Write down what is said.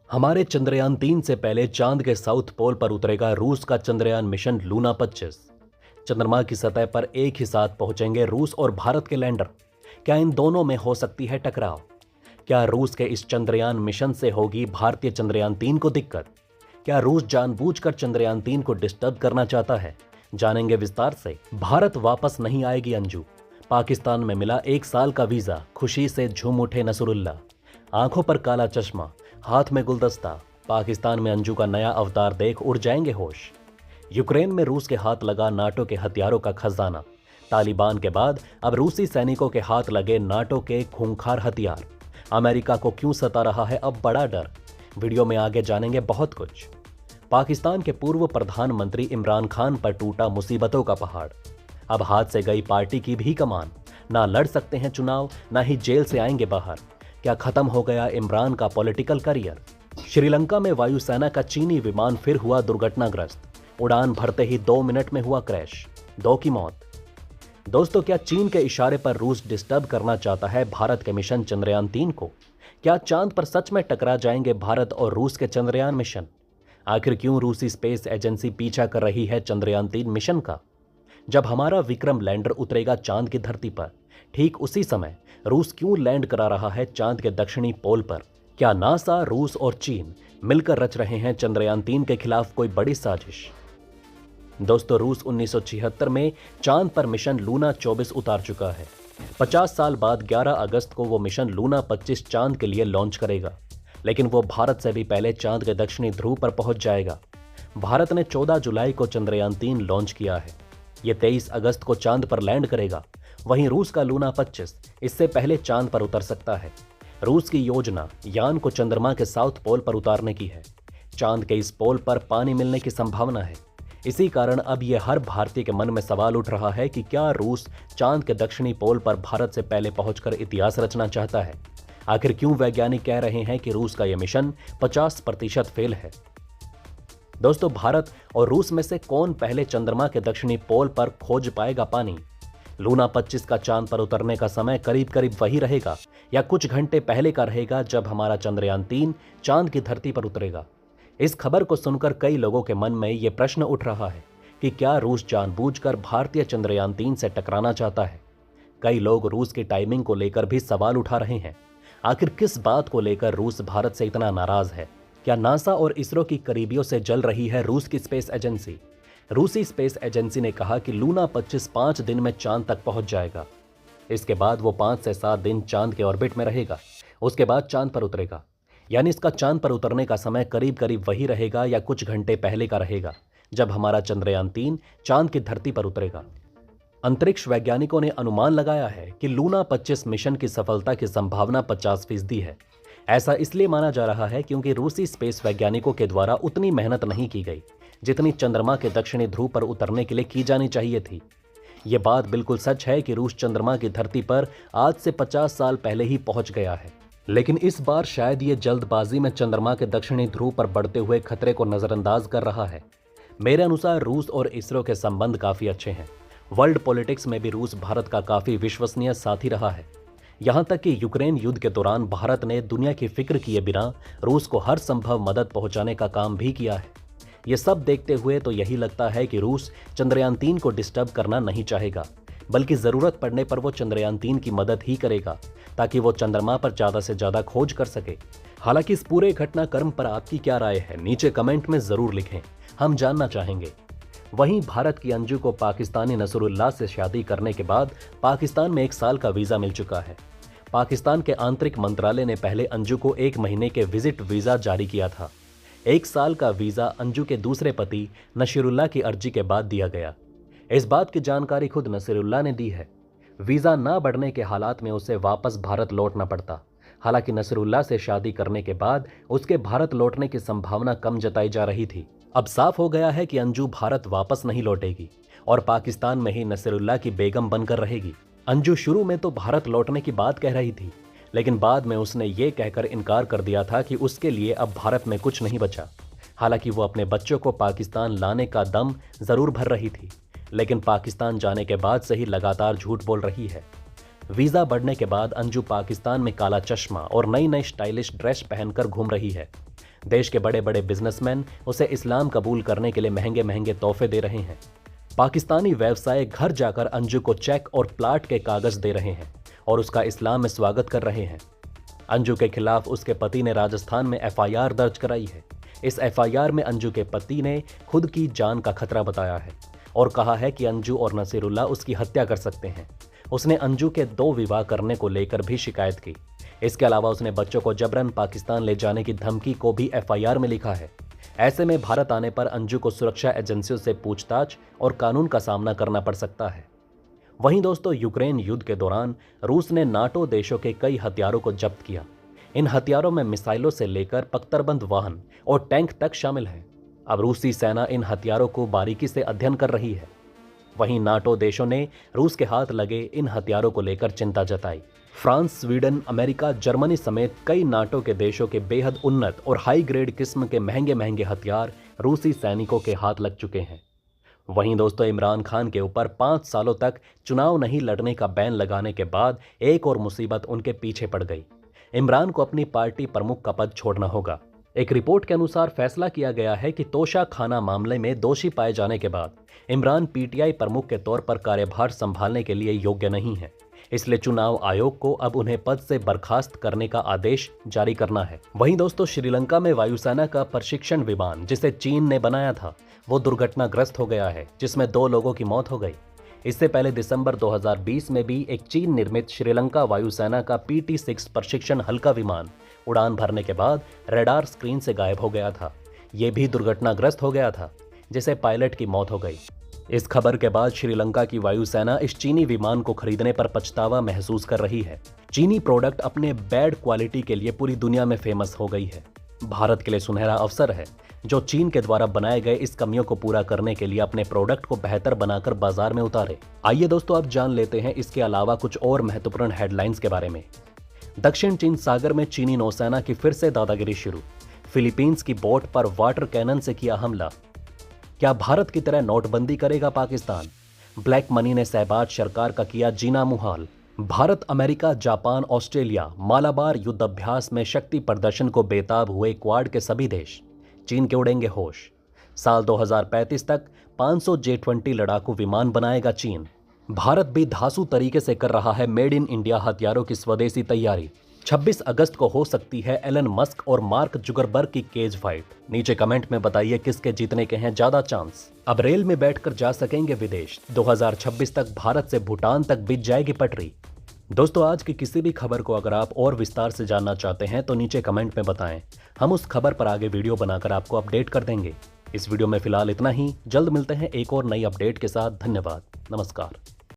हमारे चंद्रयान 3 से पहले चांद के साउथ पोल पर उतरेगा रूस का चंद्रयान मिशन लूना 25। चंद्रमा की सतह पर एक ही साथ पहुंचेंगे रूस और भारत के लैंडर। क्या इन दोनों में हो सकती है टकराव? क्या रूस के इस चंद्रयान मिशन से होगी भारतीय चंद्रयान 3 को दिक्कत? क्या रूस जानबूझकर चंद्रयान 3 को डिस्टर्ब करना चाहता है? जानेंगे विस्तार से। भारत वापस नहीं आएगी अंजू। पाकिस्तान में मिला 1 साल का वीजा, खुशी से झूम उठे नसरुल्ला। आंखों पर काला चश्मा, हाथ में गुलदस्ता, पाकिस्तान में अंजू का नया अवतार देख उड़ जाएंगे होश। यूक्रेन में रूस के हाथ लगा नाटो के हथियारों का खजाना। तालिबान के बाद अब रूसी सैनिकों के हाथ लगे नाटो के खूंखार हथियार। अमेरिका को क्यों सता रहा है अब बड़ा डर? वीडियो में आगे जानेंगे बहुत कुछ। पाकिस्तान के पूर्व प्रधानमंत्री इमरान खान पर टूटा मुसीबतों का पहाड़। अब हाथ से गई पार्टी की भी कमान। ना लड़ सकते हैं चुनाव, ना ही जेल से आएंगे बाहर। क्या खत्म हो गया इमरान का पॉलिटिकल करियर? श्रीलंका में वायुसेना का चीनी विमान फिर हुआ दुर्घटनाग्रस्त। उड़ान भरते ही 2 मिनट में हुआ क्रैश, 2 की मौत। दोस्तों, क्या चीन के इशारे पर रूस डिस्टर्ब करना चाहता है भारत के मिशन चंद्रयान 3 को? क्या चांद पर सच में टकरा जाएंगे भारत और रूस के चंद्रयान मिशन? आखिर क्यों रूसी स्पेस एजेंसी पीछा कर रही है चंद्रयान 3 मिशन का? जब हमारा विक्रम लैंडर उतरेगा चांद की धरती पर, ठीक उसी समय रूस क्यों लैंड करा रहा है चांद के दक्षिणी पोल पर? क्या नासा, रूस और चीन मिलकर रच रहे हैं चंद्रयान 3 के खिलाफ कोई बड़ी साजिश? दोस्तों, रूस 1976 में चांद पर मिशन लूना 24 उतार चुका है। 50 साल बाद 11 अगस्त को वो मिशन लूना 25 चांद के लिए लॉन्च करेगा, लेकिन वो भारत से भी पहले चांद के दक्षिणी ध्रुव पर पहुंच जाएगा। भारत ने 14 जुलाई को चंद्रयान 3 लॉन्च किया है। ये 23 अगस्त को चांद पर लैंड करेगा। वहीं रूस का लूना 25 इससे पहले चांद पर उतर सकता है। रूस की योजना यान को चंद्रमा के साउथ पोल पर उतारने की है। चांद के इस पोल पर पानी मिलने की संभावना है। इसी कारण अब यह हर भारतीय के मन में सवाल उठ रहा है कि क्या रूस चांद के दक्षिणी पोल पर भारत से पहले पहुंचकर इतिहास रचना चाहता है? आखिर क्यों वैज्ञानिक कह रहे हैं कि रूस का यह मिशन 50% फेल है? दोस्तों, भारत और रूस में से कौन पहले चंद्रमा के दक्षिणी पोल पर खोज पाएगा पानी? लूना 25 का चांद पर उतरने का समय करीब करीब वही रहेगा या कुछ घंटे पहले का रहेगा जब हमारा चंद्रयान 3 चांद की धरती पर उतरेगा? इस खबर को सुनकर कई लोगों के मन में यह प्रश्न उठ रहा है कि क्या रूस जानबूझकर भारतीय चंद्रयान 3 से टकराना चाहता है? कई लोग रूस की टाइमिंग को लेकर भी सवाल उठा रहे हैं। आखिर किस बात को लेकर रूस भारत से इतना नाराज है? क्या नासा और इसरो की करीबियों से जल रही है रूस की स्पेस एजेंसी? रूसी स्पेस एजेंसी ने कहा कि लूना 25 5 दिन में चांद तक पहुंच जाएगा। इसके बाद वो 5 से 7 दिन चांद के ऑर्बिट में रहेगा। उसके बाद चांद पर उतरेगा। यानी इसका चांद पर उतरने का समय करीब करीब वही रहेगा या कुछ घंटे पहले का रहेगा जब हमारा चंद्रयान 3 चांद की धरती पर उतरेगा। अंतरिक्ष वैज्ञानिकों ने अनुमान लगाया है कि लूना 25 मिशन की सफलता की संभावना 50% है। ऐसा इसलिए माना जा रहा है क्योंकि रूसी स्पेस वैज्ञानिकों के द्वारा उतनी मेहनत नहीं की गई जितनी चंद्रमा के दक्षिणी ध्रुव पर उतरने के लिए की जानी चाहिए थी। यह बात बिल्कुल सच है कि रूस चंद्रमा की धरती पर आज से 50 साल पहले ही पहुंच गया है, लेकिन इस बार शायद ये जल्दबाजी में चंद्रमा के दक्षिणी ध्रुव पर बढ़ते हुए खतरे को नजरअंदाज कर रहा है। मेरे अनुसार रूस और इसरो के संबंध काफी अच्छे हैं। वर्ल्ड पॉलिटिक्स में भी रूस भारत का काफी विश्वसनीय साथी रहा है। यहां तक कि यूक्रेन युद्ध के दौरान भारत ने दुनिया की फिक्र किए बिना रूस को हर संभव मदद पहुंचाने का काम भी किया है। ये सब देखते हुए तो यही लगता है कि रूस चंद्रयान 3 को डिस्टर्ब करना नहीं चाहेगा, बल्कि जरूरत पड़ने पर वो चंद्रयान 3 की मदद ही करेगा ताकि वो चंद्रमा पर ज्यादा से ज्यादा खोज कर सके। हालांकि इस पूरे घटनाक्रम पर आपकी क्या राय है, नीचे कमेंट में जरूर लिखें, हम जानना चाहेंगे। वहीं भारत की अंजू को पाकिस्तानी नसरुल्लाह से शादी करने के बाद पाकिस्तान में 1 साल का वीजा मिल चुका है। पाकिस्तान के आंतरिक मंत्रालय ने पहले अंजू को 1 महीने के विजिट वीजा जारी किया था। 1 साल का वीजा अंजू के दूसरे पति नसीरुल्लाह की अर्जी के बाद दिया गया। इस बात की जानकारी खुद नसीरुल्लाह ने दी है। वीजा ना बढ़ने के हालात में उसे वापस भारत लौटना पड़ता। हालांकि नसीरुल्लाह से शादी करने के बाद उसके भारत लौटने की संभावना कम जताई जा रही थी। अब साफ हो गया है कि अंजू भारत वापस नहीं लौटेगी और पाकिस्तान में ही नसीरुल्लाह की बेगम बनकर रहेगी। अंजू शुरू में तो भारत लौटने की बात कह रही थी, लेकिन बाद में उसने ये कहकर इनकार कर दिया था कि उसके लिए अब भारत में कुछ नहीं बचा। हालांकि वो अपने बच्चों को पाकिस्तान लाने का दम जरूर भर रही थी, लेकिन पाकिस्तान जाने के बाद से ही लगातार झूठ बोल रही है। वीजा बढ़ने के बाद अंजू पाकिस्तान में काला चश्मा और नई नई स्टाइलिश ड्रेस पहनकर घूम रही है। देश के बड़े बड़े बिजनेसमैन उसे इस्लाम कबूल करने के लिए महंगे महंगे तोहफे दे रहे हैं। पाकिस्तानी व्यवसाय घर जाकर अंजू को चेक और प्लाट के कागज दे रहे हैं और उसका इस्लाम में स्वागत कर रहे हैं। अंजू के खिलाफ उसके पति ने राजस्थान में एफआईआर दर्ज कराई है। इस एफआईआर में अंजू के पति ने खुद की जान का खतरा बताया है और कहा है कि अंजू और नसीरुल्लाह उसकी हत्या कर सकते हैं। उसने अंजू के 2 विवाह करने को लेकर भी शिकायत की। इसके अलावा उसने बच्चों को जबरन पाकिस्तान ले जाने की धमकी को भी एफआईआर में लिखा है। ऐसे में भारत आने पर अंजू को सुरक्षा एजेंसियों से पूछताछ और कानून का सामना करना पड़ सकता है। वहीं दोस्तों, यूक्रेन युद्ध के दौरान रूस ने नाटो देशों के कई हथियारों को जब्त किया। इन हथियारों में मिसाइलों से लेकर पख्तरबंद वाहन और टैंक तक शामिल हैं। अब रूसी सेना इन हथियारों को बारीकी से अध्ययन कर रही है। वहीं नाटो देशों ने रूस के हाथ लगे इन हथियारों को लेकर चिंता जताई। फ्रांस, स्वीडन, अमेरिका, जर्मनी समेत कई नाटो के देशों के बेहद उन्नत और हाई ग्रेड किस्म के महंगे महंगे हथियार रूसी सैनिकों के हाथ लग चुके हैं। वहीं दोस्तों, इमरान खान के ऊपर 5 सालों तक चुनाव नहीं लड़ने का बैन लगाने के बाद एक और मुसीबत उनके पीछे पड़ गई। इमरान को अपनी पार्टी प्रमुख का पद छोड़ना होगा। एक रिपोर्ट के अनुसार फैसला किया गया है कि तोशा खाना मामले में दोषी पाए जाने के बाद इमरान पीटीआई प्रमुख के तौर पर कार्यभार संभालने के लिए योग्य नहीं है। इसलिए चुनाव आयोग को अब उन्हें पद से बर्खास्त करने का आदेश जारी करना है। वहीं दोस्तों, श्रीलंका में वायुसेना का प्रशिक्षण विमान जिसे चीन ने बनाया था वो दुर्घटनाग्रस्त हो गया है, जिसमें 2 लोगों की मौत हो गई। इससे पहले दिसंबर 2020 में भी एक चीन निर्मित श्रीलंका वायुसेना का PT-6 प्रशिक्षण हल्का विमान उड़ान भरने के बाद रडार स्क्रीन से गायब हो गया था। ये भी दुर्घटनाग्रस्त हो गया था, जिसे पायलट की मौत हो गई। इस खबर के बाद श्रीलंका की वायुसेना इस चीनी विमान को खरीदने पर पछतावा महसूस कर रही है। चीनी प्रोडक्ट अपने बैड क्वालिटी के लिए पूरी दुनिया में फेमस हो गई है। भारत के लिए सुनहरा अवसर है जो चीन के द्वारा बनाए गए इस कमियों को पूरा करने के लिए अपने प्रोडक्ट को बेहतर बनाकर बाजार में उतारे। आइए दोस्तों, अब जान लेते हैं इसके अलावा कुछ और महत्वपूर्ण हेडलाइंस के बारे में। दक्षिण चीन सागर में चीनी नौसेना की फिर से दादागिरी शुरू। फिलीपींस की बोट पर वाटर कैनन से किया हमला। क्या भारत की तरह नोटबंदी करेगा पाकिस्तान? ब्लैक मनी ने सहबाज सरकार का किया जीना मुहाल। Bharat, America, Japan, Australia Malabar युद्ध अभ्यास में शक्ति प्रदर्शन को बेताब हुए क्वाड के सभी देश। चीन के उड़ेंगे होश। साल 2035 तक 500 J-20 लड़ाकू विमान बनाएगा चीन। भारत भी धांसू तरीके से कर रहा है मेड इन इंडिया हथियारों की स्वदेशी तैयारी। 26 अगस्त को हो सकती है एलन मस्क और मार्क जुगरबर्ग की केज फाइट। नीचे कमेंट में बताइए किसके जीतने के हैं ज्यादा चांस। अब रेल में बैठकर जा सकेंगे विदेश। 2026 तक भारत से भूटान तक बिछ जाएगी पटरी। दोस्तों, आज की किसी भी खबर को अगर आप और विस्तार से जानना चाहते हैं तो नीचे कमेंट में बताएं। हम उस खबर पर आगे वीडियो बनाकर आपको अपडेट कर देंगे। इस वीडियो में फिलहाल इतना ही। जल्द मिलते हैं एक और नई अपडेट के साथ। धन्यवाद। नमस्कार।